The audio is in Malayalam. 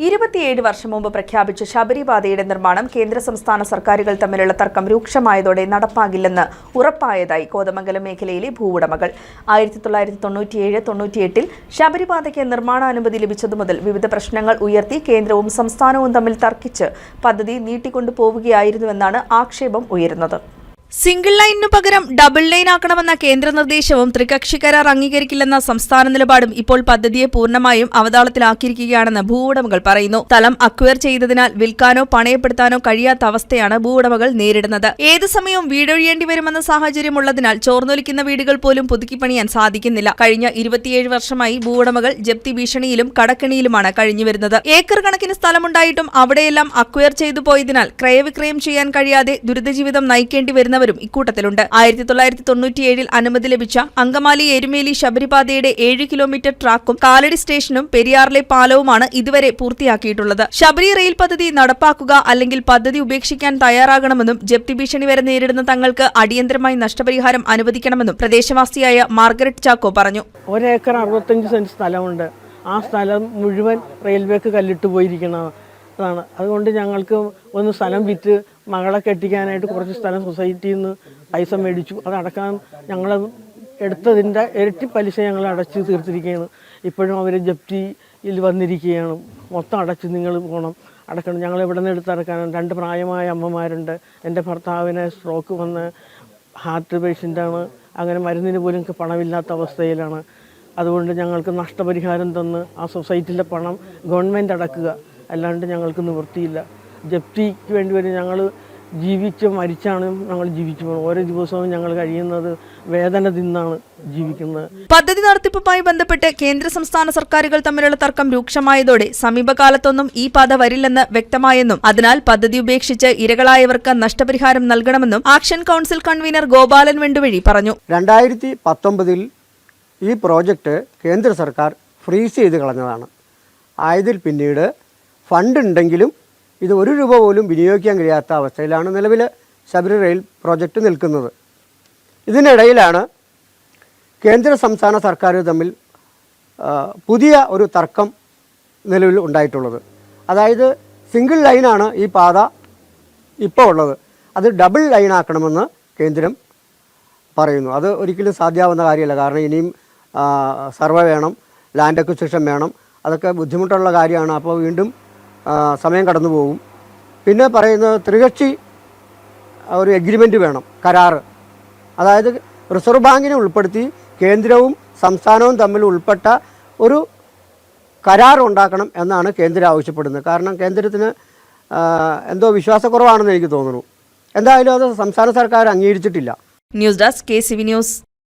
27 വർഷം മുമ്പ് പ്രഖ്യാപിച്ച ശബരിപാതയുടെ നിർമ്മാണം കേന്ദ്ര സംസ്ഥാന സർക്കാരുകൾ തമ്മിലുള്ള തർക്കം രൂക്ഷമായതോടെ നടപ്പാകില്ലെന്ന് ഉറപ്പായതായി കോതമംഗലം മേഖലയിലെ ഭൂവുടമകൾ. 1997-98 ശബരിപാതയ്ക്ക് നിർമ്മാണാനുമതി ലഭിച്ചതു മുതൽ വിവിധ പ്രശ്നങ്ങൾ ഉയർത്തി കേന്ദ്രവും സംസ്ഥാനവും തമ്മിൽ തർക്കിച്ച് പദ്ധതി നീട്ടിക്കൊണ്ടുപോവുകയായിരുന്നുവെന്നാണ് ആക്ഷേപം ഉയരുന്നത്. സിംഗിൾ ലൈനിനു പകരം ഡബിൾ ലൈൻ ആക്കണമെന്ന കേന്ദ്ര നിർദ്ദേശവും ത്രികക്ഷി കരാർ അംഗീകരിക്കില്ലെന്ന സംസ്ഥാന നിലപാടും ഇപ്പോൾ പദ്ധതിയെ പൂർണ്ണമായും അവതാളത്തിലാക്കിയിരിക്കുകയാണെന്ന് ഭൂവുടമകൾ പറയുന്നു. സ്ഥലം അക്വയർ ചെയ്തതിനാൽ വിൽക്കാനോ പണയപ്പെടുത്താനോ കഴിയാത്ത അവസ്ഥയാണ് ഭൂവുടമകൾ നേരിടുന്നത്. ഏത് സമയവും വീടൊഴിയേണ്ടി വരുമെന്ന സാഹചര്യമുള്ളതിനാൽ ചോർന്നൊലിക്കുന്ന വീടുകൾ പോലും പുതുക്കിപ്പണിയാൻ സാധിക്കുന്നില്ല. കഴിഞ്ഞ 27 വർഷമായി ഭൂവുടമകൾ ജപ്തി ഭീഷണിയിലും കടക്കെണിയിലുമാണ് കഴിഞ്ഞുവരുന്നത്. ഏക്കർ കണക്കിന് സ്ഥലമുണ്ടായിട്ടും അവിടെയെല്ലാം അക്വയർ ചെയ്തു പോയതിനാൽ ക്രയവിക്രയം ചെയ്യാൻ കഴിയാതെ ദുരിതജീവിതം നയിക്കേണ്ടി വരുന്ന ഇക്കൂട്ടത്തിലുണ്ട്. 1997 അനുമതി ലഭിച്ച അങ്കമാലി എരുമേലി ശബരിപാതയുടെ 7 കിലോമീറ്റർ ട്രാക്കും കാലടി സ്റ്റേഷനും പെരിയാറിലെ പാലവുമാണ് ഇതുവരെ പൂർത്തിയാക്കിയിട്ടുള്ളത്. ശബരി റെയിൽ പദ്ധതി നടപ്പാക്കുക അല്ലെങ്കിൽ പദ്ധതി ഉപേക്ഷിക്കാൻ തയ്യാറാകണമെന്നും ജപ്തി ഭീഷണി വരെ നേരിടുന്ന തങ്ങൾക്ക് അടിയന്തരമായി നഷ്ടപരിഹാരം അനുവദിക്കണമെന്നും പ്രദേശവാസിയായ മാർഗരറ്റ് ചാക്കോ പറഞ്ഞു. 1 ഏക്കർ 65 സെന്റ് സ്ഥലമുണ്ട്. ആ സ്ഥലം മുഴുവൻ റെയിൽവേക്ക് കല്ലിട്ട് പോയിരിക്കുന്നതാണ്. അതുകൊണ്ട് ഞങ്ങൾക്ക് ഒന്ന് സ്ഥലം വിറ്റ് മകളെ കെട്ടിക്കാനായിട്ട് കുറച്ച് സ്ഥലം സൊസൈറ്റിയിൽ നിന്ന് പൈസ മേടിച്ചു. അതടക്കാൻ ഞങ്ങൾ എടുത്തതിൻ്റെ ഇരട്ടി പലിശ ഞങ്ങൾ അടച്ച് തീർത്തിരിക്കുകയാണ്. ഇപ്പോഴും അവർ ജപ്തിയിൽ വന്നിരിക്കുകയാണ്. മൊത്തം അടച്ച് നിങ്ങൾ പോകണം, അടക്കണം. ഞങ്ങൾ ഇവിടെ നിന്ന് എടുത്തടക്കാനാണ്. 2 പ്രായമായ അമ്മമാരുണ്ട്. എൻ്റെ ഭർത്താവിന് സ്ട്രോക്ക് വന്ന് ഹാർട്ട് പേഷ്യൻ്റാണ്. അങ്ങനെ മരുന്നിന് പോലും പണമില്ലാത്ത അവസ്ഥയിലാണ്. അതുകൊണ്ട് ഞങ്ങൾക്ക് നഷ്ടപരിഹാരം തന്ന് ആ സൊസൈറ്റിയിലെ പണം ഗവൺമെൻറ് അടക്കുക, അല്ലാണ്ട് ഞങ്ങൾക്ക് നിവൃത്തിയില്ല. ജപ്തിക്ക് വേണ്ടി വരും. ഞങ്ങൾ ജീവിച്ച് മരിച്ചാണ് ഞങ്ങൾ ജീവിച്ചു പോകുന്നത്. ഓരോ ദിവസവും ഞങ്ങൾ കഴിയുന്നത് വേദന തിന്നാണ് ജീവിക്കുന്നത്. പദ്ധതി നടത്തിപ്പുമായി ബന്ധപ്പെട്ട് കേന്ദ്ര സംസ്ഥാന സർക്കാരുകൾ തമ്മിലുള്ള തർക്കം രൂക്ഷമായതോടെ സമീപകാലത്തൊന്നും ഈ പാത വരില്ലെന്ന് വ്യക്തമായെന്നും അതിനാൽ പദ്ധതി ഉപേക്ഷിച്ച് ഇരകളായവർക്ക് നഷ്ടപരിഹാരം നൽകണമെന്നും ആക്ഷൻ കൗൺസിൽ കൺവീനർ ഗോപാലൻ വെണ്ടുവഴി പറഞ്ഞു. 2019 ഈ പ്രോജക്റ്റ് കേന്ദ്ര സർക്കാർ ഫ്രീസ് ചെയ്ത് കളഞ്ഞതാണ്. ആയതിൽ പിന്നീട് ഫണ്ട് ഉണ്ടെങ്കിലും ഇത് 1 രൂപ പോലും വിനിയോഗിക്കാൻ കഴിയാത്ത അവസ്ഥയിലാണ് നിലവിൽ ശബരി റെയിൽ പ്രോജക്റ്റ് നിൽക്കുന്നത്. ഇതിനിടയിലാണ് കേന്ദ്ര സംസ്ഥാന സർക്കാരുകൾ തമ്മിൽ പുതിയ ഒരു തർക്കം നിലവിൽ ഉണ്ടായിട്ടുള്ളത്. അതായത് സിംഗിൾ ലൈനാണ് ഈ പാത ഇപ്പോൾ ഉള്ളത്, അത് ഡബിൾ ലൈൻ ആക്കണമെന്ന് കേന്ദ്രം പറയുന്നു. അത് ഒരിക്കലും സാധ്യമാവുന്ന കാര്യമല്ല. കാരണം ഇനിയും സർവേ വേണം, ലാൻഡ് അക്വിസിഷൻ വേണം, അതൊക്കെ ബുദ്ധിമുട്ടുള്ള കാര്യമാണ്. അപ്പോൾ വീണ്ടും സമയം കടന്നു പോകും. പിന്നെ പറയുന്നത് ത്രികക്ഷി ഒരു എഗ്രിമെൻ്റ് വേണം, കരാറ്. അതായത് റിസർവ് ബാങ്കിനെ ഉൾപ്പെടുത്തി കേന്ദ്രവും സംസ്ഥാനവും തമ്മിൽ ഉൾപ്പെട്ട ഒരു കരാർ ഉണ്ടാക്കണം എന്നാണ് കേന്ദ്രം ആവശ്യപ്പെടുന്നത്. കാരണം കേന്ദ്രത്തിന് എന്തോ വിശ്വാസക്കുറവാണെന്ന് എനിക്ക് തോന്നുന്നു. എന്തായാലും അത് സംസ്ഥാന സർക്കാർ അംഗീകരിച്ചിട്ടില്ല. News desk KCV news.